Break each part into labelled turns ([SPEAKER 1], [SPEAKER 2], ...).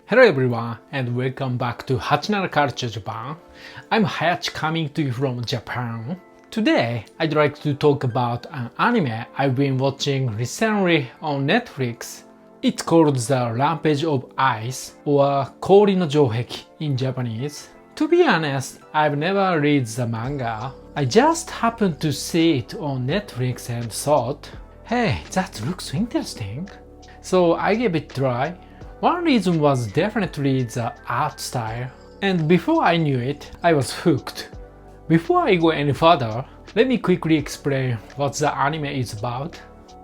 [SPEAKER 1] Hello everyone and welcome back to Hachinara Culture Japan. I'm Hayachi coming to you from Japan. Today I'd like to talk about an anime I've been watching recently on Netflix. It's called The Rampage of Ice or Kori no Joubeki in Japanese. To be honest, I've never read the manga. I just happened to see it on Netflix and thought, hey, that looks interesting. So I gave it a try. One reason was definitely the art style, and before I knew it, I was hooked. Before I go any further, let me quickly explain what the anime is about.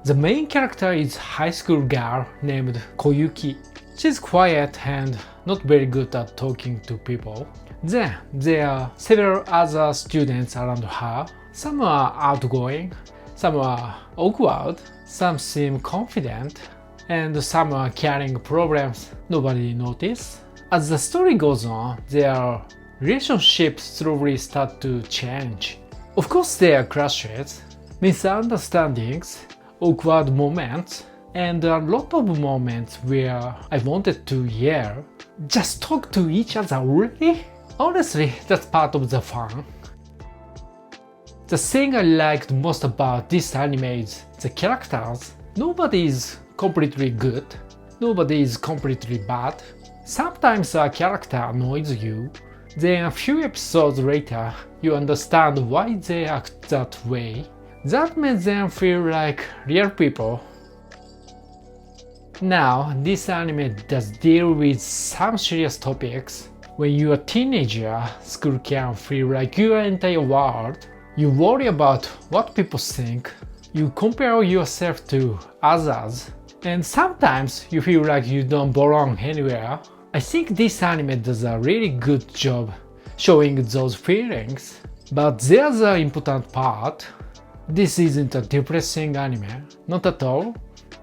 [SPEAKER 1] The main character is a high school girl named Koyuki. She's quiet and not very good at talking to people. Then there are several other students around her. Some are outgoing, some are awkward, some seem confident, and some are carrying problems nobody noticed. As the story goes on, their relationships slowly start to change. Of course there are clashes, misunderstandings, awkward moments, and a lot of moments where I wanted to yell, just talk to each other already? Honestly, that's part of the fun. The thing I liked most about this anime is the characters. Nobody is completely good, nobody is completely bad. Sometimes a character annoys you, then a few episodes later you understand why they act that way. That makes them feel like real people. Now, this anime does deal with some serious topics. When you're a teenager, school can feel like your entire world. You worry about what people think, you compare yourself to others, and sometimes you feel like you don't belong anywhere. I think this anime does a really good job showing those feelings. But there's an important part. This isn't a depressing anime, not at all.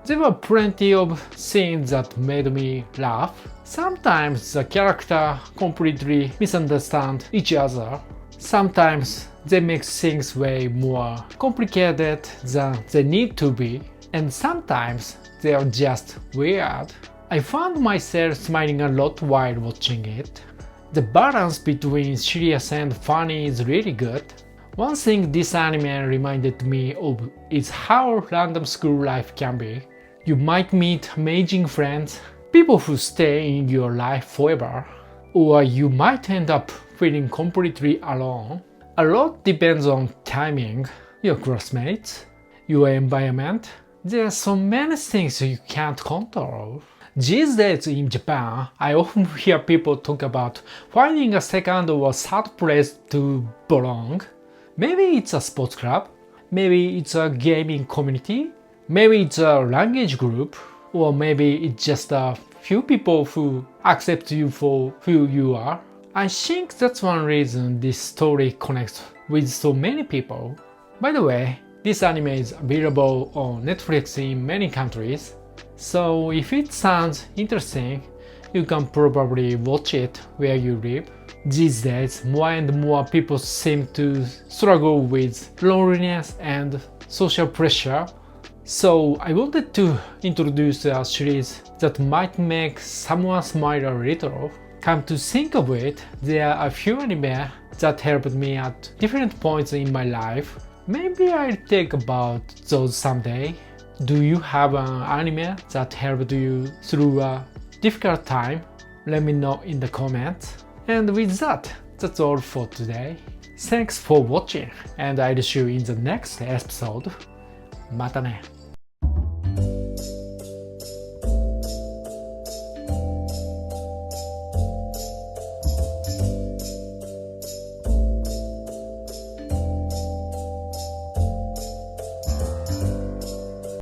[SPEAKER 1] There were plenty of scenes that made me laugh. Sometimes the characters completely misunderstand each other. Sometimes they make things way more complicated than they need to be. And sometimes they are just weird. I found myself smiling a lot while watching it. The balance between serious and funny is really good. One thing this anime reminded me of is how random school life can be. You might meet amazing friends, people who stay in your life forever, or you might end up feeling completely alone. A lot depends on timing, your classmates, your environment. There are so many things you can't control. These days in Japan, I often hear people talk about finding a second or third place to belong. Maybe it's a sports club, maybe it's a gaming community, maybe it's a language group, or maybe it's just a few people who accept you for who you are. I think that's one reason this story connects with so many people. By the way, this anime is available on Netflix in many countries, so if it sounds interesting, you can probably watch it where you live. These days, more and more people seem to struggle with loneliness and social pressure, so I wanted to introduce a series that might make someone smile a little. Come to think of it, there are a few anime that helped me at different points in my life. Maybe I'll think about those someday. Do you have an anime that helped you through a difficult time? Let me know in the comments. And with that, that's all for today. Thanks for watching, and I'll see you in the next episode. またね。